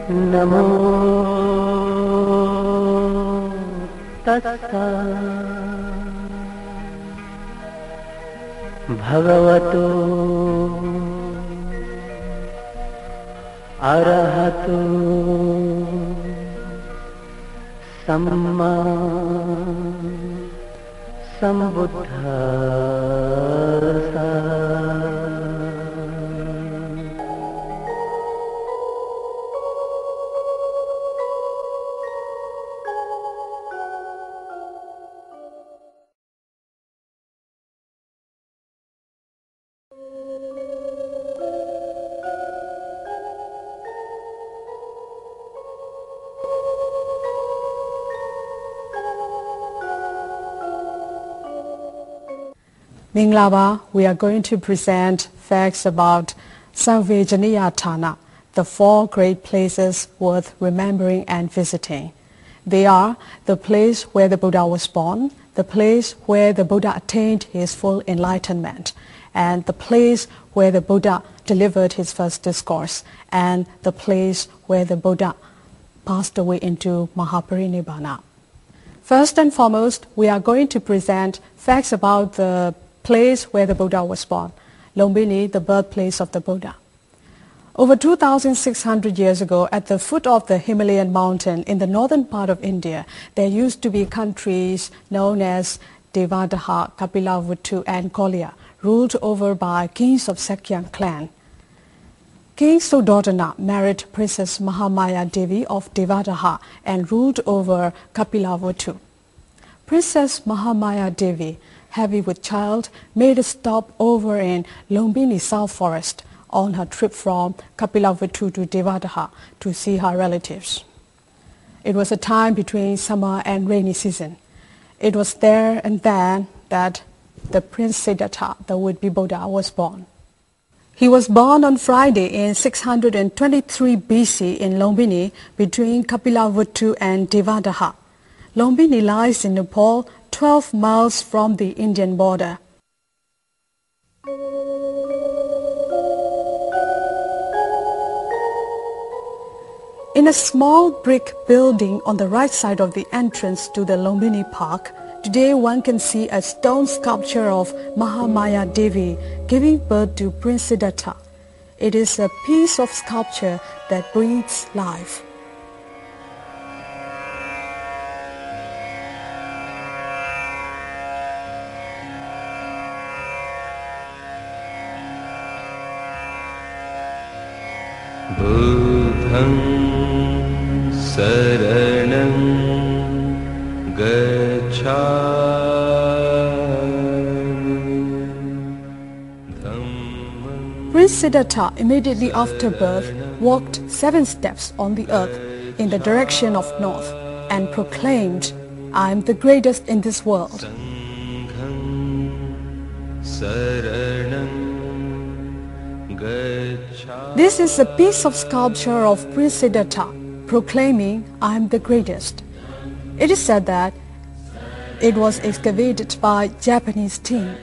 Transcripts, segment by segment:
नमो तस्सा भगवतो अरहतो सम्मा सम्बुद्धस्सा। Minglaba, we are going to present facts about Samvejaniya Thana, the 4 great places worth remembering and visiting. They are the place where the Buddha was born, the place where the Buddha attained his full enlightenment, and the place where the Buddha delivered his first discourse, and the place where the Buddha passed away into Mahaparinibbana. First and foremost, we are going to present facts about the place where the Buddha was born, Lumbini, the birthplace of the Buddha. Over 2,600 years ago, at the foot of the Himalayan mountain in the northern part of India, there used to be countries known as Devadaha, Kapilavuttu and Kolya, ruled over by kings of Sakyang clan. King Suddhodana married Princess Mahamaya Devi of Devadaha and ruled over Kapilavuttu. Princess Mahamaya Devi, heavy with child, made a stop over in Lumbini South Forest on her trip from Kapilavuttu to Devadaha to see her relatives. It was a time between summer and rainy season. It was there and then that the Prince Siddhartha, the would-be Buddha, was born. He was born on Friday in 623 BC in Lumbini between Kapilavuttu and Devadaha. Lumbini lies in Nepal, 12 miles from the Indian border. In a small brick building on the right side of the entrance to the Lumbini Park, today one can see a stone sculpture of Mahamaya Devi giving birth to Prince Siddhartha. It is a piece of sculpture that breathes life. Buddham saranam gacchami. Prince Siddhartha, immediately after birth, walked 7 steps on the earth in the direction of north and proclaimed, "I am the greatest in this world." This is a piece of sculpture of Prince Siddhartha proclaiming, "I am the greatest." It is said that it was excavated by Japanese team.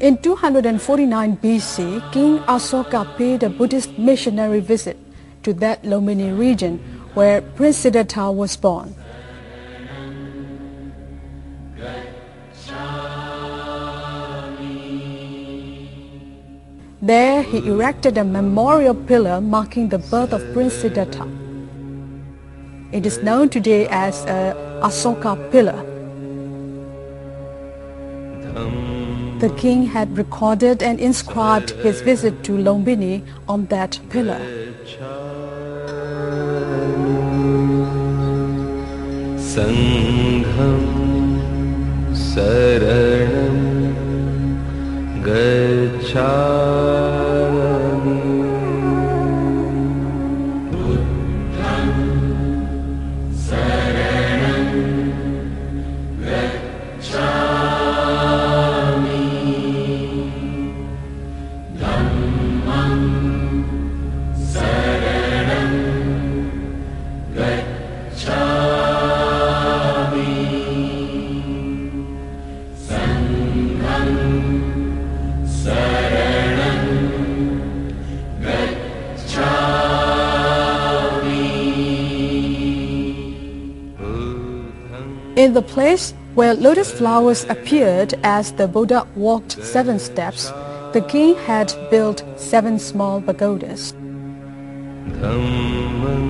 In 249 BC, King Asoka paid a Buddhist missionary visit to that Lumbini region where Prince Siddhartha was born. There he erected a memorial pillar marking the birth of Prince Siddhartha. It is known today as a Asoka pillar. The king had recorded and inscribed his visit to Lumbini on that pillar. Sangham saranam gacchami. Buddham saranam gacchami. Dhammam saranam gacchami. In the place where lotus flowers appeared as the Buddha walked 7 steps, the king had built 7 small pagodas. Dhammam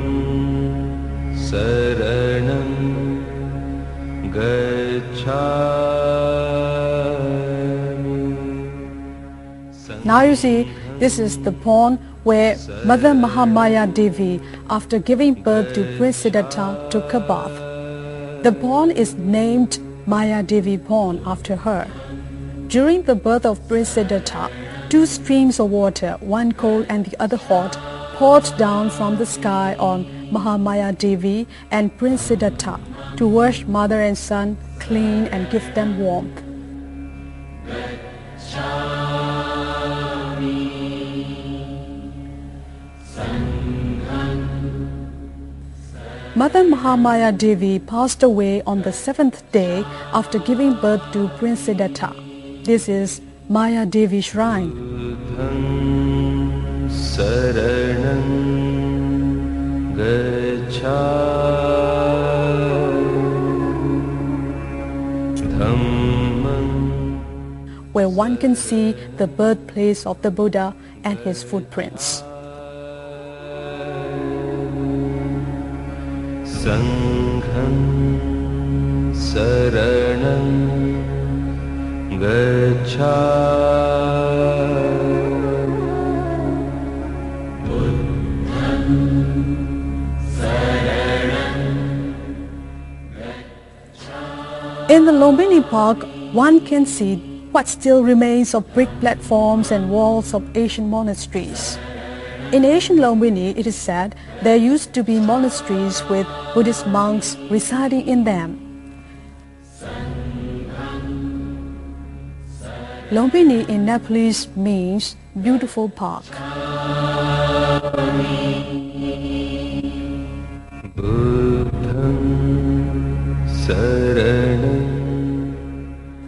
saranam gacchami. Now you see, this is the pond where Mother Mahamaya Devi, after giving birth to Prince Siddhartha, took a bath. The pond is named Maya Devi Pond after her. During the birth of Prince Siddhartha, 2 streams of water, one cold and the other hot, poured down from the sky on Mahamaya Devi and Prince Siddhartha to wash mother and son clean and give them warmth. Mother Mahamaya Devi passed away on the 7th day after giving birth to Prince Siddhartha. This is Maya Devi Shrine. Saranam gacchami. Dhammam Where one can see the birthplace of the Buddha and his footprints. Sangham saranam gacchami. Buddham saranam gacchami. In the Lumbini Park, one can see what still remains of brick platforms and walls of Asian monasteries. In ancient Lumbini, it is said there used to be monasteries with Buddhist monks residing in them. Lumbini in Nepalese means beautiful park. Buddham saranam.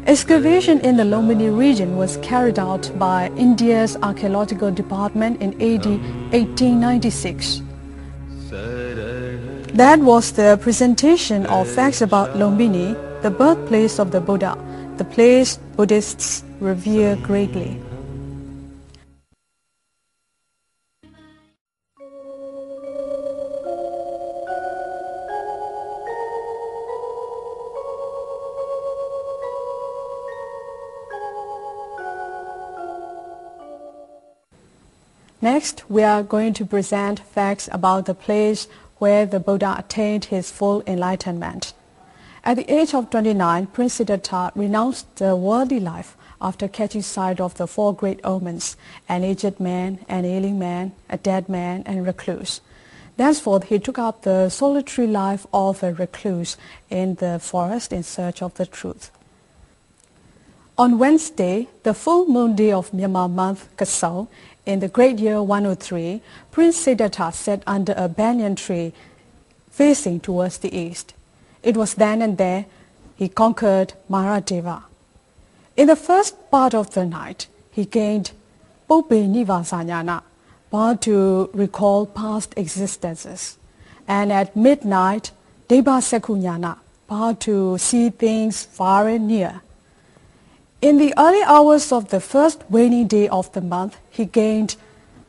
Excavation in the Lumbini region was carried out by India's Archaeological Department in AD 1896. That was the presentation of facts about Lumbini, the birthplace of the Buddha, the place Buddhists revere greatly. Next, we are going to present facts about the place where the Buddha attained his full enlightenment. At the age of 29, Prince Siddhartha renounced the worldly life after catching sight of the 4 great omens, an aged man, an ailing man, a dead man, and a recluse. Thenceforth, he took up the solitary life of a recluse in the forest in search of the truth. On Wednesday, the full moon day of Myanmar month Kasau, in the great year 103, Prince Siddhartha sat under a banyan tree facing towards the east. It was then and there he conquered Maradeva. In the first part of the night, he gained Pope Nivasanyana, power to recall past existences. And at midnight, Deva Sekunyana, power to see things far and near. In the early hours of the first waning day of the month, he gained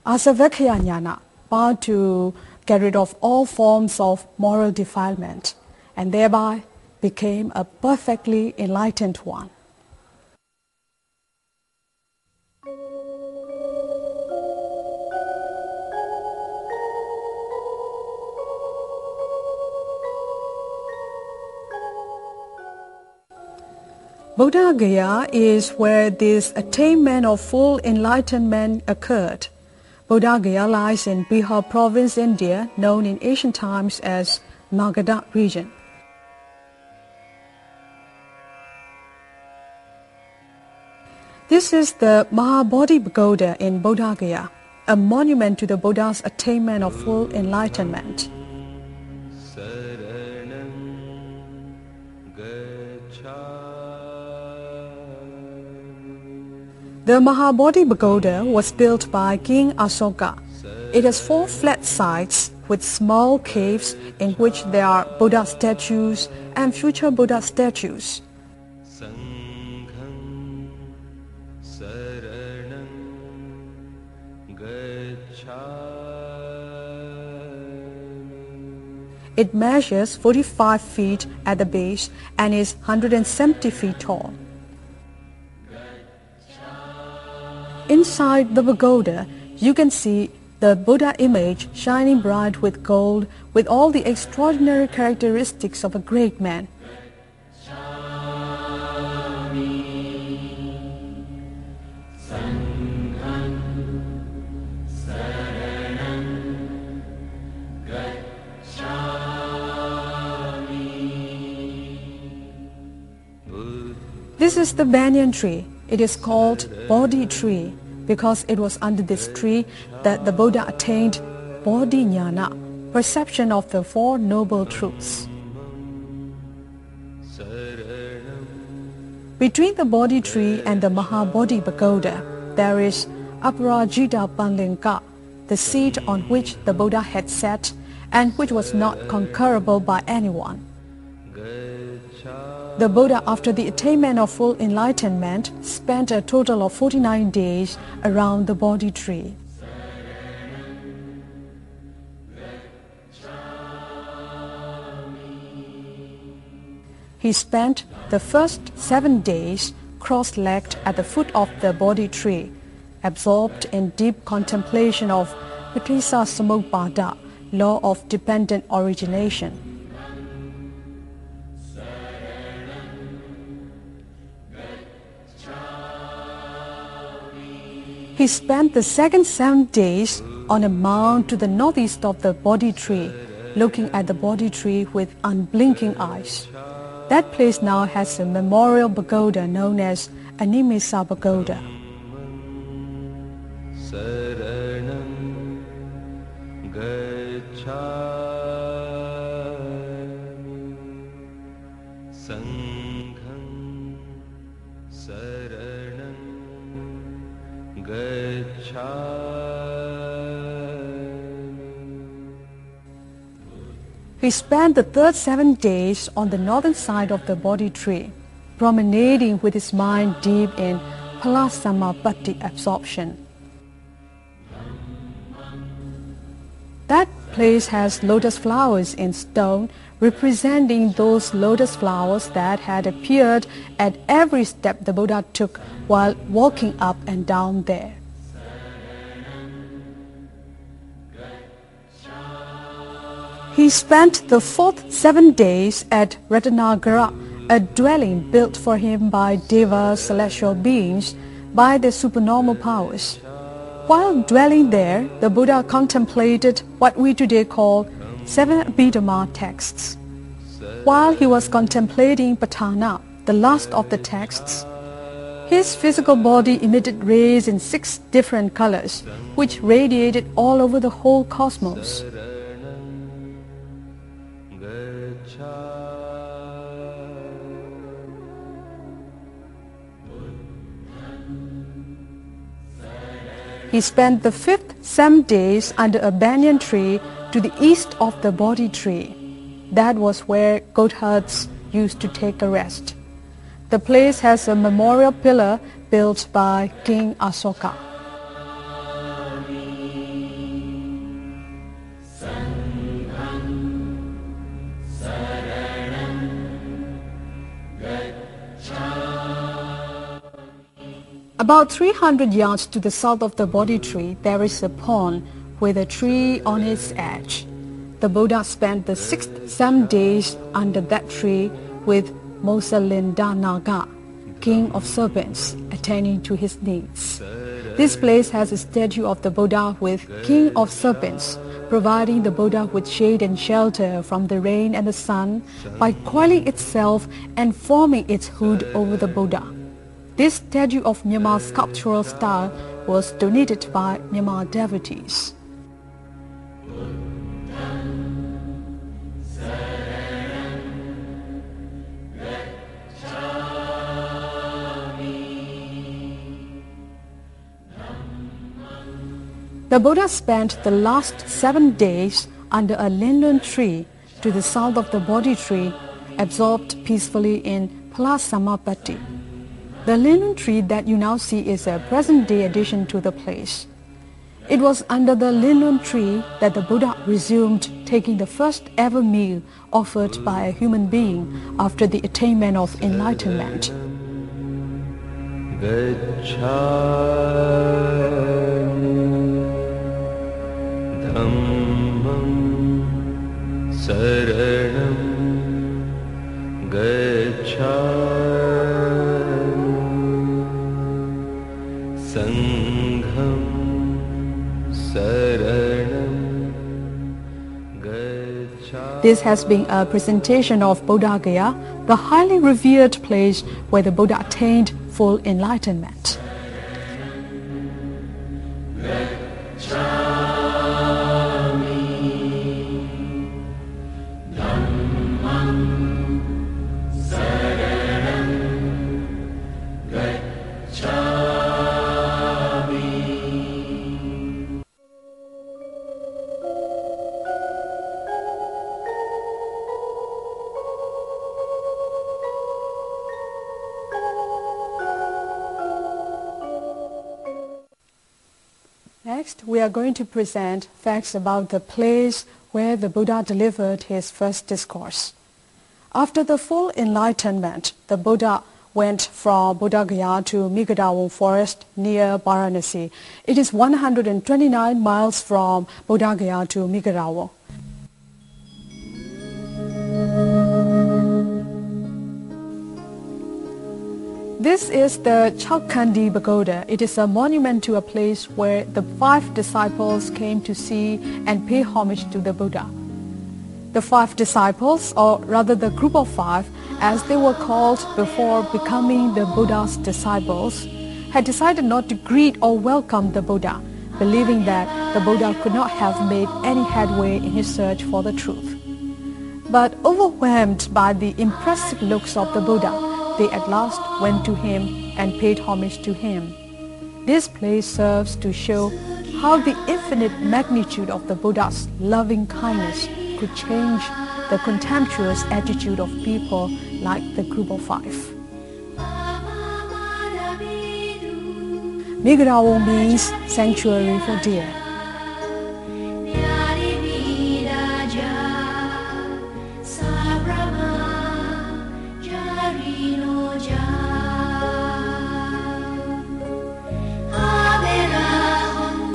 Asavakya Jnana, power to get rid of all forms of moral defilement, and thereby became a perfectly enlightened one. Buddhagaya is where this attainment of full enlightenment occurred. Buddhagaya lies in Bihar province, India, known in ancient times as Magadha region. This is the Mahabodhi Pagoda in Buddhagaya, a monument to the Buddha's attainment of full enlightenment. The Mahabodhi Pagoda was built by King Asoka. It has 4 flat sides with small caves in which there are Buddha statues and future Buddha statues. Sangham saranam gacchami. It measures 45 feet at the base and is 170 feet tall. Inside the pagoda, you can see the Buddha image shining bright with gold, with all the extraordinary characteristics of a great man. This is the banyan tree. It is called Bodhi tree because it was under this tree that the Buddha attained Bodhi Jnana, perception of the Four Noble Truths. Between the Bodhi tree and the Mahabodhi pagoda, there is Aparajita Panlinka, the seat on which the Buddha had sat and which was not conquerable by anyone. The Buddha, after the attainment of full enlightenment, spent a total of 49 days around the Bodhi tree. He spent the first 7 days cross-legged at the foot of the Bodhi tree, absorbed in deep contemplation of Patisa Samuppada, law of dependent origination. He spent the second 7 days on a mound to the northeast of the Bodhi tree, looking at the Bodhi tree with unblinking eyes. That place now has a memorial pagoda known as Animisa Pagoda. Saranam gacchami. Sangham saranam gacchami. He spent the third 7 days on the northern side of the Bodhi tree, promenading with his mind deep in Palasamapatti absorption. That place has lotus flowers in stone, representing those lotus flowers that had appeared at every step the Buddha took while walking up and down there. He spent the fourth 7 days at Ratanagara, a dwelling built for him by Deva celestial beings by their supernormal powers. While dwelling there, the Buddha contemplated what we today call 7 Abhidhamma texts. While he was contemplating Patthana, the last of the texts, his physical body emitted rays in 6 different colors, which radiated all over the whole cosmos. He spent the fifth 7 days under a banyan tree to the east of the Bodhi tree. That was where goatherds used to take a rest. The place has a memorial pillar built by King Asoka. About 300 yards to the south of the Bodhi tree, there is a pond with a tree on its edge. The Buddha spent the 6th 7 days under that tree with Mosalindanaga, king of serpents, attending to his needs. This place has a statue of the Buddha with king of serpents, providing the Buddha with shade and shelter from the rain and the sun by coiling itself and forming its hood over the Buddha. This statue of Myanmar sculptural style was donated by Myanmar devotees. The Buddha spent the last 7 days under a linlun tree to the south of the Bodhi tree, absorbed peacefully in Palasamapatti. The linlun tree that you now see is a present-day addition to the place. It was under the linlun tree that the Buddha resumed taking the first ever meal offered by a human being after the attainment of enlightenment. Dhammam saranam gacchami sangham saranam gacchami. This has been a presentation of Buddhagaya, the highly revered place where the Buddha attained full enlightenment. Next, we are going to present facts about the place where the Buddha delivered his first discourse. After the full enlightenment, the Buddha went from Buddhagaya to Megadawon forest near Varanasi. It is 129 miles from Buddhagaya to Megadawon. This is the Chaukandi Pagoda. It is a monument to a place where the 5 disciples came to see and pay homage to the Buddha. The 5 disciples, or rather the group of 5, as they were called before becoming the Buddha's disciples, had decided not to greet or welcome the Buddha, believing that the Buddha could not have made any headway in his search for the truth. But overwhelmed by the impressive looks of the Buddha, they at last went to him and paid homage to him. This place serves to show how the infinite magnitude of the Buddha's loving kindness could change the contemptuous attitude of people like the group of 5. Megadawon means sanctuary for deer.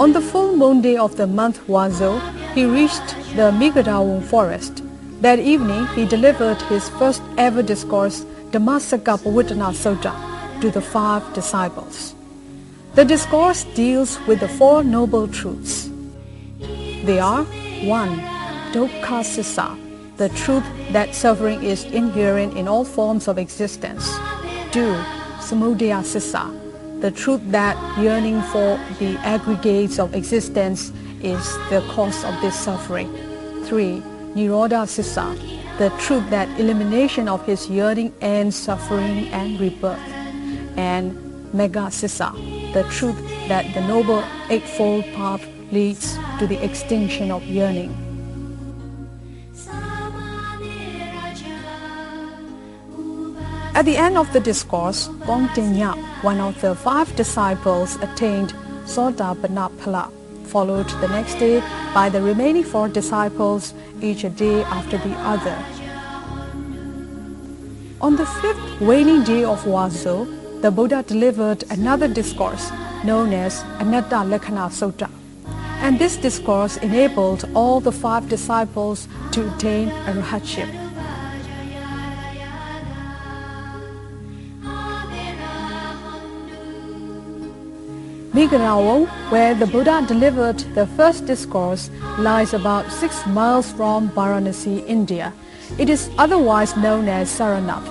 On the full moon day of the month Wazo, he reached the Megadawon forest. That evening, he delivered his first ever discourse, Dhamma Sutta, to the 5 disciples. The discourse deals with the 4 noble truths. They are 1. Dukkha Sissa, the truth that suffering is inherent in all forms of existence. 2. Samudaya Sissa, the truth that yearning for the aggregates of existence is the cause of this suffering. 3. Nirodha Sissa, the truth that elimination of his yearning ends suffering and rebirth. And Megha Sissa, the truth that the Noble Eightfold Path leads to the extinction of yearning. At the end of the discourse, Kongtinya, one of the 5 disciples, attained Sotapanna Phala, followed the next day by the remaining 4 disciples, each a day after the other. On the 5th waning day of Wazo, the Buddha delivered another discourse known as Anatta Lakkhana Sutta. And this discourse enabled all the 5 disciples to attain arhatship. Megadawon, where the Buddha delivered the first discourse, lies about 6 miles from Varanasi, India. It is otherwise known as Saranath.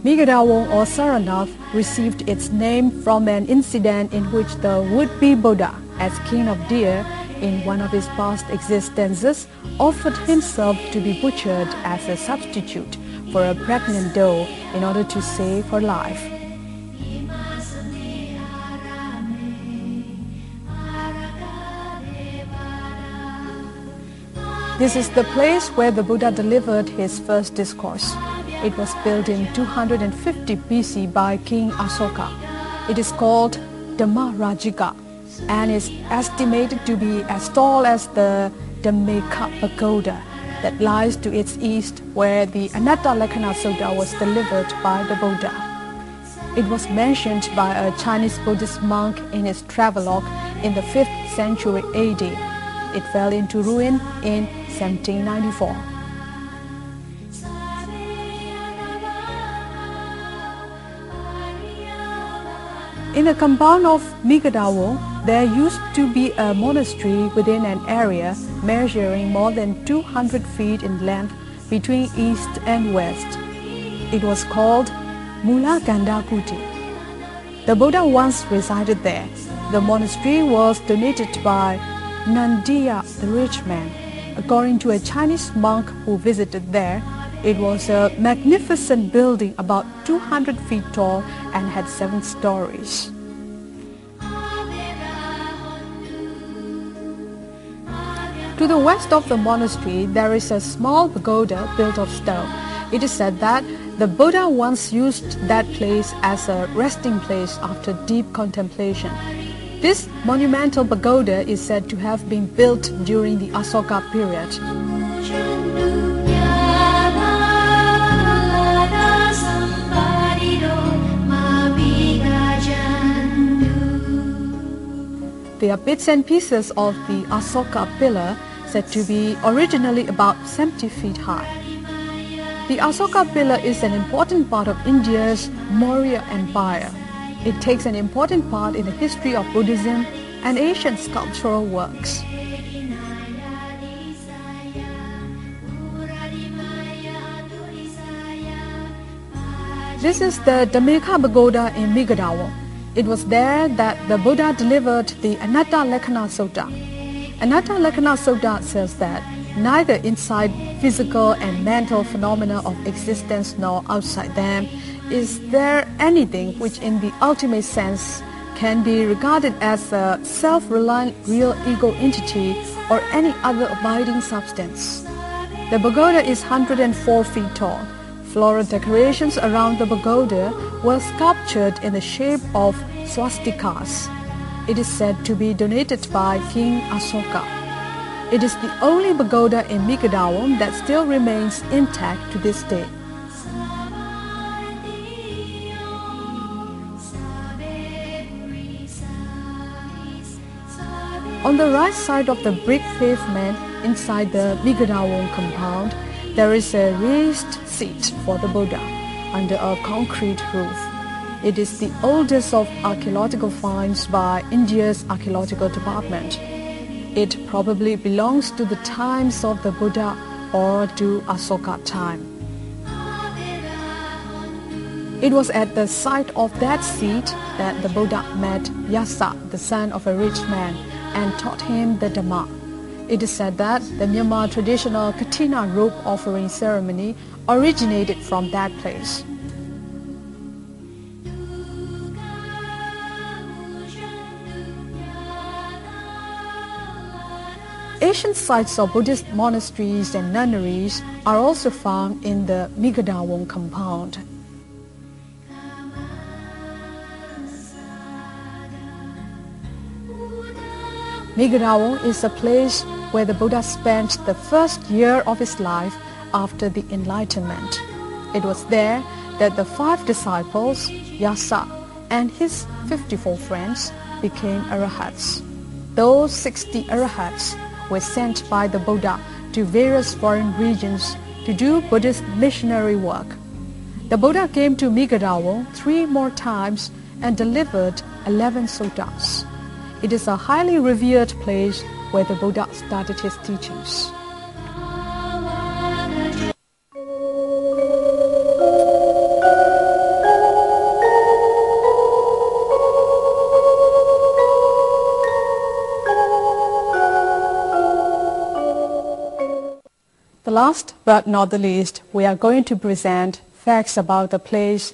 Megadawon or Saranath received its name from an incident in which the would-be Buddha, as king of deer in one of his past existences, offered himself to be butchered as a substitute for a pregnant doe in order to save her life. This is the place where the Buddha delivered his first discourse. It was built in 250 BC by King Asoka. It is called Dhamma and is estimated to be as tall as the Dhammika Pagoda that lies to its east, where the Anatta Lakkhana Sutta was delivered by the Buddha. It was mentioned by a Chinese Buddhist monk in his travelogue in the 5th century AD. It fell into ruin in 1794. In the compound of Migadawo, there used to be a monastery within an area measuring more than 200 feet in length between east and west. It was called Mula Gandakuti. The Buddha once resided there. The monastery was donated by Nandiya, the rich man. According to a Chinese monk who visited there, it was a magnificent building about 200 feet tall and had 7 stories. To the west of the monastery, there is a small pagoda built of stone. It is said that the Buddha once used that place as a resting place after deep contemplation. This monumental pagoda is said to have been built during the Asoka period. They are bits and pieces of the Asoka pillar, said to be originally about 70 feet high. The Asoka pillar is an important part of India's Maurya Empire. It takes an important part in the history of Buddhism and Asian sculptural works. This is the Dhammika Pagoda in Migadawo. It was there that the Buddha delivered the Anatta Lakkhana Sutta. Anatta Lakkhana Sutta says that neither inside physical and mental phenomena of existence nor outside them is there anything which in the ultimate sense can be regarded as a self-reliant real ego entity or any other abiding substance. The pagoda is 104 feet tall. Floral decorations around the pagoda were sculptured in the shape of swastikas. It is said to be donated by King Asoka. It is the only pagoda in Migadawo that still remains intact to this day. On the right side of the brick pavement inside the Migadawo compound, there is a raised seat for the Buddha under a concrete roof. It is the oldest of archaeological finds by India's archaeological department. It probably belongs to the times of the Buddha or to Asoka time. It was at the site of that seat that the Buddha met Yasa, the son of a rich man, and taught him the Dhamma. It is said that the Myanmar traditional Katina robe offering ceremony originated from that place. Ancient sites of Buddhist monasteries and nunneries are also found in the Migadawo compound. Migadawo is a place where the Buddha spent the first year of his life after the Enlightenment. It was there that the 5 disciples, Yasa, and his 54 friends became arahats. Those 60 arahats were sent by the Buddha to various foreign regions to do Buddhist missionary work. The Buddha came to Migadawo 3 more times and delivered 11 suttas. It is a highly revered place where the Buddha started his teachings. The last but not the least, we are going to present facts about the place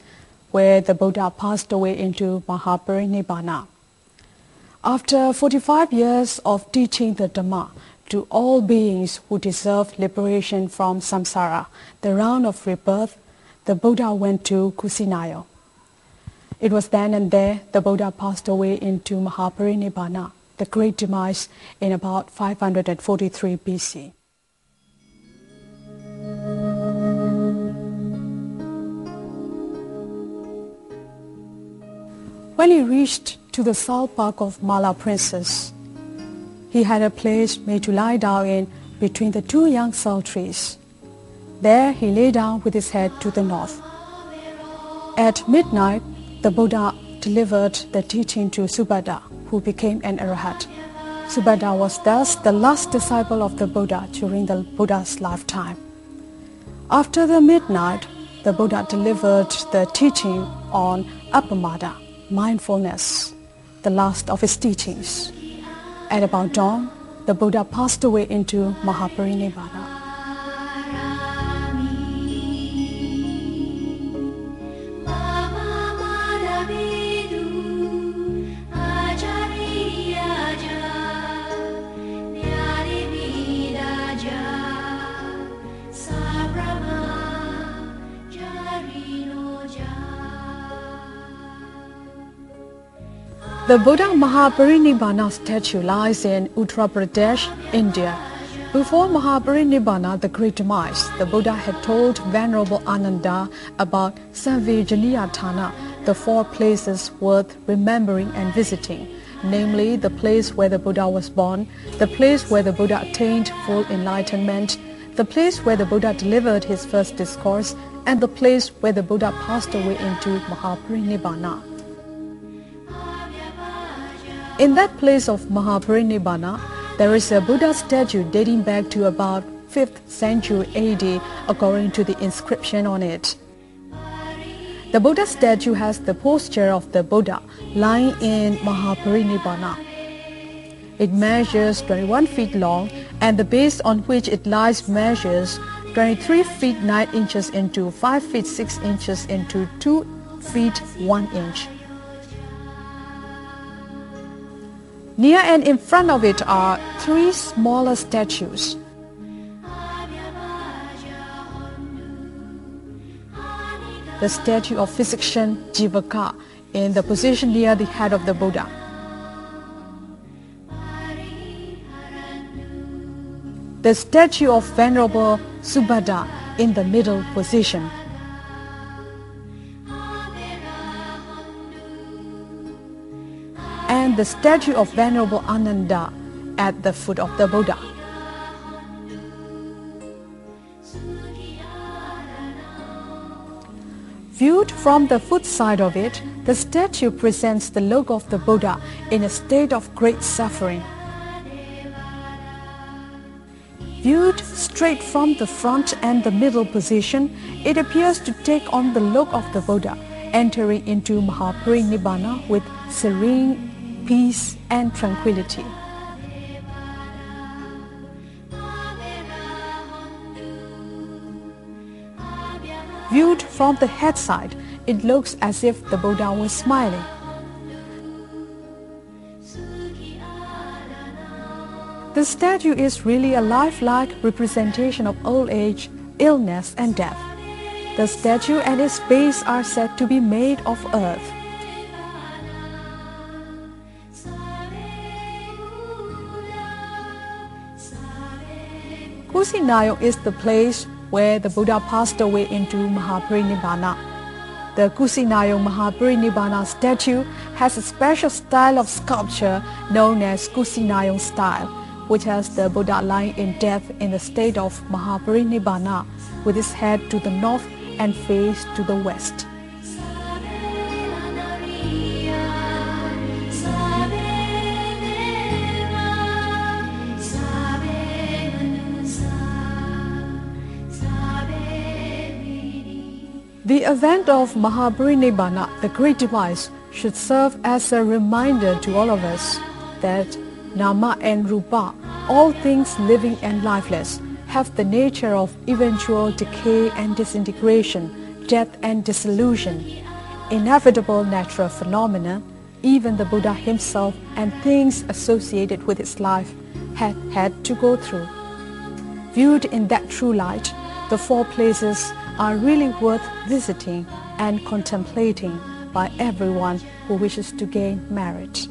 where the Buddha passed away into Mahaparinibbana. After 45 years of teaching the Dhamma, to all beings who deserve liberation from samsara, the round of rebirth, the Buddha went to Kusinaya. It was then and there the Buddha passed away into Mahaparinibbana, the great demise, in about 543 BC. When he reached to the salt park of Mala Princess, he had a place made to lie down in between the two young salt trees. There he lay down with his head to the north. At midnight, the Buddha delivered the teaching to Subhadda, who became an Arhat. Subhadda was thus the last disciple of the Buddha during the Buddha's lifetime. After the midnight, the Buddha delivered the teaching on Appamada, mindfulness, the last of his teachings. At about dawn, the Buddha passed away into Mahaparinibbana. The Buddha Mahaparinibbana statue lies in Uttar Pradesh, India. Before Mahaparinibbana, the great demise, the Buddha had told Venerable Ananda about Samvejaniyatthana, the four places worth remembering and visiting, namely the place where the Buddha was born, the place where the Buddha attained full enlightenment, the place where the Buddha delivered his first discourse, and the place where the Buddha passed away into Mahaparinibbana. In that place of Mahaparinibbana, there is a Buddha statue dating back to about 5th century AD according to the inscription on it. The Buddha statue has the posture of the Buddha lying in Mahaparinibbana. It measures 21 feet long and the base on which it lies measures 23 feet 9 inches into 5 feet 6 inches into 2 feet 1 inch. Near and in front of it are 3 smaller statues. The statue of physician Jivaka in the position near the head of the Buddha. The statue of Venerable Subhadda in the middle position. And the statue of Venerable Ananda at the foot of the Buddha. Viewed from the foot side of it, the statue presents the look of the Buddha in a state of great suffering. Viewed straight from the front and the middle position, it appears to take on the look of the Buddha, entering into Mahaparinibbana with serene peace and tranquility. Viewed from the head side, it looks as if the Buddha was smiling. The statue is really a lifelike representation of old age, illness, and death. The statue and its base are said to be made of earth. Kusinaya is the place where the Buddha passed away into Mahaparinibbana. The Kusinaya Mahaparinibbana statue has a special style of sculpture known as Kusinaya style, which has the Buddha lying in death in the state of Mahaparinibbana, with his head to the north and face to the west. The event of Mahaparinibbana, the great demise, should serve as a reminder to all of us that Nama and Rupa, all things living and lifeless, have the nature of eventual decay and disintegration, death and dissolution, inevitable natural phenomena, even the Buddha himself and things associated with his life had to go through. Viewed in that true light, the four places are really worth visiting and contemplating by everyone who wishes to gain merit.